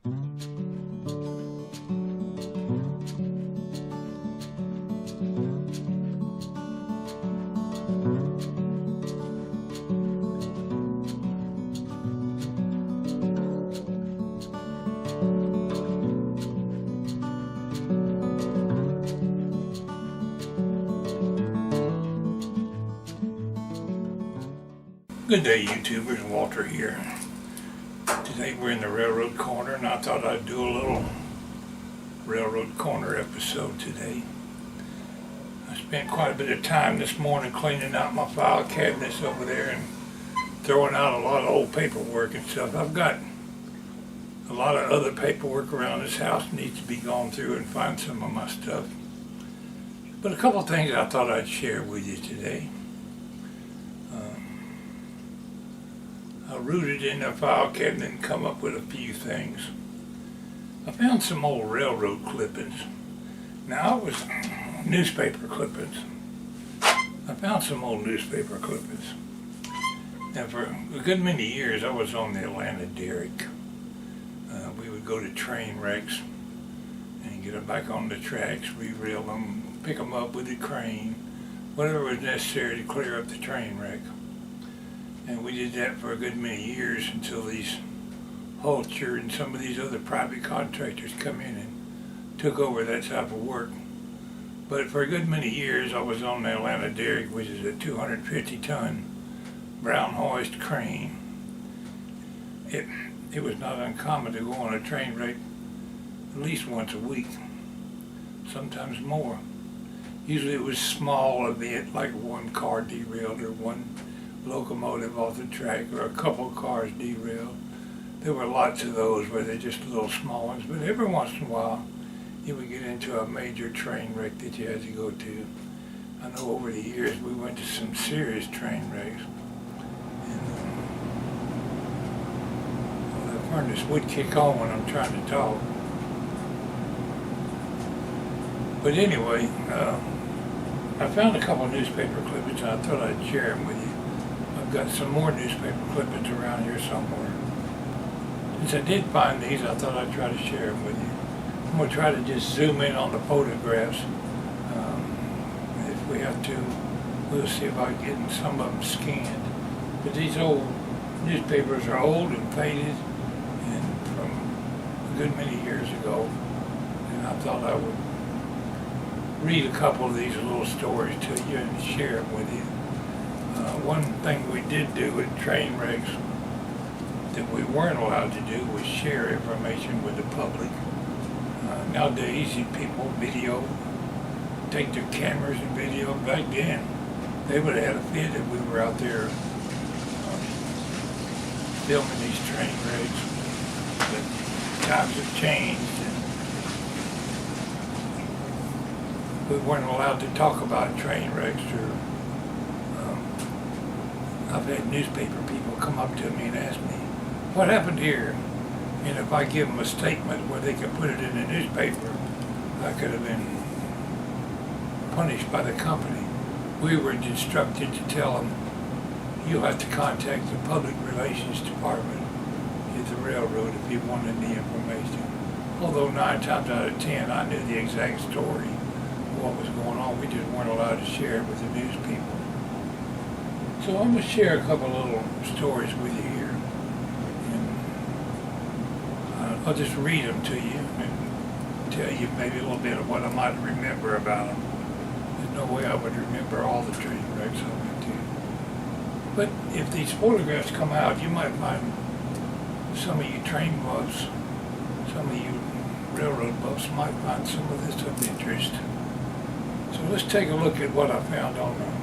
Good day, YouTubers. Walter here. Today we're in the railroad corner, and I thought I'd do a little railroad corner episode today. I spent quite a bit of time this morning cleaning out my file cabinets over there and throwing out a lot of old paperwork and stuff. I've got a lot of other paperwork around this house that needs to be gone through and find some of my stuff. But a couple of things I thought I'd share with you today. I rooted in the file cabinet and come up with a few things. I found some old railroad clippings. Now it was newspaper clippings. I found some old newspaper clippings. Now for a good many years I was on the Atlanta Derrick. We would go to train wrecks and get them back on the tracks, re-rail them, pick them up with a crane, whatever was necessary to clear up the train wreck. And we did that for a good many years until these Hulcher and some of these other private contractors come in and took over that type of work. But for a good many years I was on the Atlanta Derrick, which is a 250-ton brown hoist crane. It was not uncommon to go on a train wreck at least once a week, sometimes more. Usually it was small event, like one car derailed or one locomotive off the track or a couple cars derailed. There were lots of those where they're just little small ones, but every once in a while you would get into a major train wreck that you had to go to. I know over the years we went to some serious train wrecks. And the furnace would kick on when I'm trying to talk. But anyway, I found a couple of newspaper clippings and I thought I'd share them with you. Got some more newspaper clippings around here somewhere. Since I did find these, I thought I'd try to share them with you. I'm going to try to just zoom in on the photographs. If we have to, we'll see about getting some of them scanned. But these old newspapers are old and faded and from a good many years ago. And I thought I would read a couple of these little stories to you and share them with you. One thing we did do at train wrecks that we weren't allowed to do was share information with the public. Nowadays, people take their cameras and video. Back then, they would have had a fit if we were out there filming these train wrecks. But times have changed, and we weren't allowed to talk about train wrecks or I've had newspaper people come up to me and ask me, what happened here? And if I give them a statement where they could put it in the newspaper, I could have been punished by the company. We were instructed to tell them, you'll have to contact the public relations department at the railroad if you wanted the information. Although 9 times out of 10, I knew the exact story of what was going on. We just weren't allowed to share it with the news people. So I'm going to share a couple little stories with you here. And I'll just read them to you and tell you maybe a little bit of what I might remember about them. There's no way I would remember all the train wrecks I went to. But if these photographs come out, you might find some of you train buffs, some of you railroad buffs might find some of this of interest. So let's take a look at what I found on them.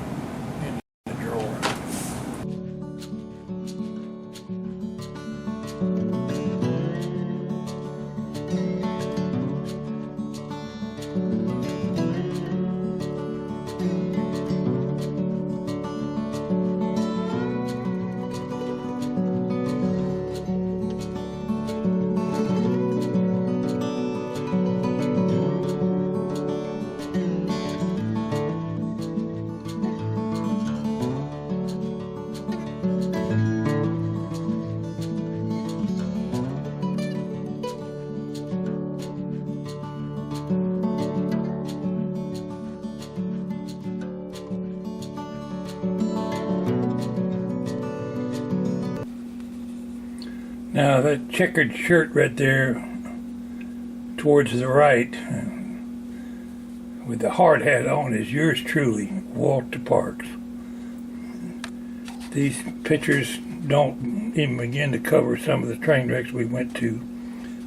Now that checkered shirt right there towards the right with the hard hat on is yours truly, Walter Parks. These pictures don't even begin to cover some of the train wrecks we went to.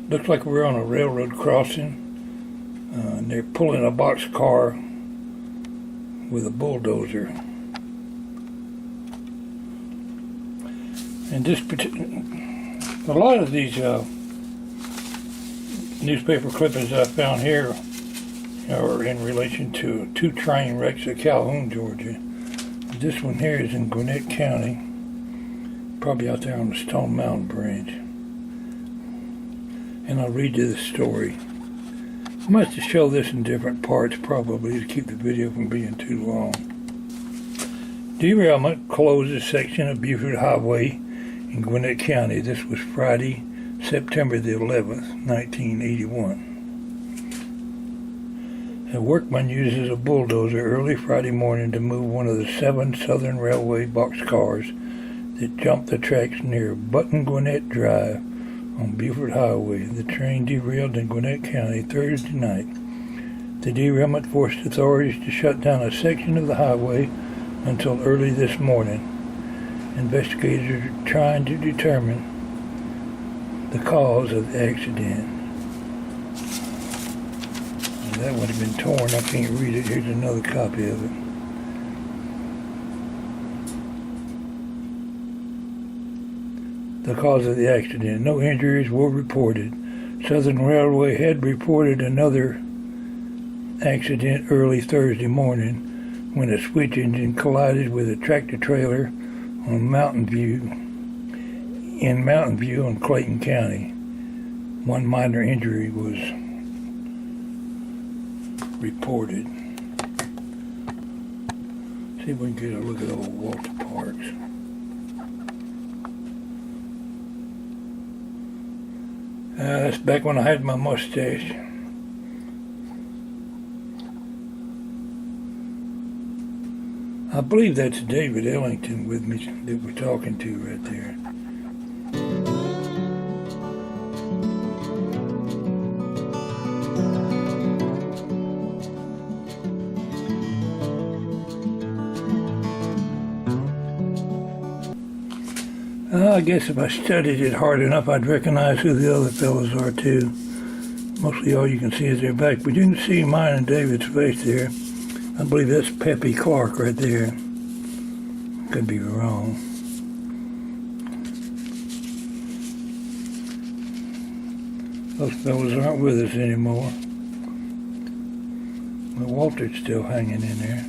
Looks like we're on a railroad crossing. And they're pulling a boxcar with a bulldozer. And a lot of these newspaper clippings I found here are in relation to 2 train wrecks at Calhoun, Georgia. This one here is in Gwinnett County, probably out there on the Stone Mountain Branch. And I'll read you the story. I must have shown this in different parts probably to keep the video from being too long. Derailment closes section of Buford Highway in Gwinnett County. This was Friday, September the 11th, 1981. A workman uses a bulldozer early Friday morning to move one of the 7 Southern Railway boxcars that jumped the tracks near Button Gwinnett Drive on Buford Highway. The train derailed in Gwinnett County Thursday night. The derailment forced authorities to shut down a section of the highway until early this morning. Investigators are trying to determine the cause of the accident. That would have been torn. I can't read it. Here's another copy of it. The cause of the accident. No injuries were reported. Southern Railway had reported another accident early Thursday morning when a switch engine collided with a tractor trailer on Mountain View in Clayton County. One minor injury was reported. See if we can get a look at old Walter Parks. That's back when I had my mustache. I believe that's David Ellington with me that we're talking to right there. I guess if I studied it hard enough, I'd recognize who the other fellows are too. Mostly all you can see is their back, but you can see mine and David's face there. I believe that's Peppy Clark right there. Could be wrong. Those fellows aren't with us anymore. But Walter's still hanging in there.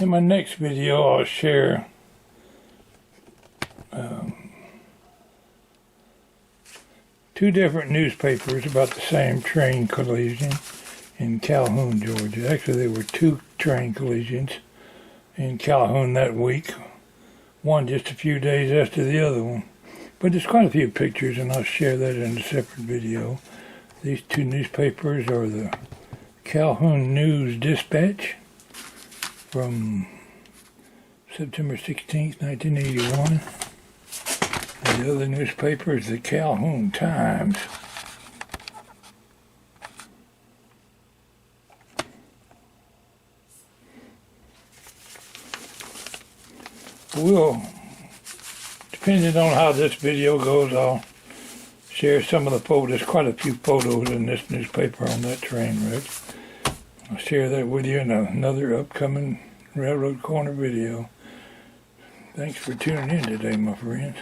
In my next video, I'll share two different newspapers about the same train collision in Calhoun, Georgia. Actually, there were 2 train collisions in Calhoun that week. One just a few days after the other one. But there's quite a few pictures, and I'll share that in a separate video. These 2 newspapers are the Calhoun News Dispatch from September 16th, 1981. And the other newspaper is the Calhoun Times. Depending on how this video goes, I'll share some of the photos. There's quite a few photos in this newspaper on that train wreck. I'll share that with you in another upcoming Railroad Corner video. Thanks for tuning in today, my friends.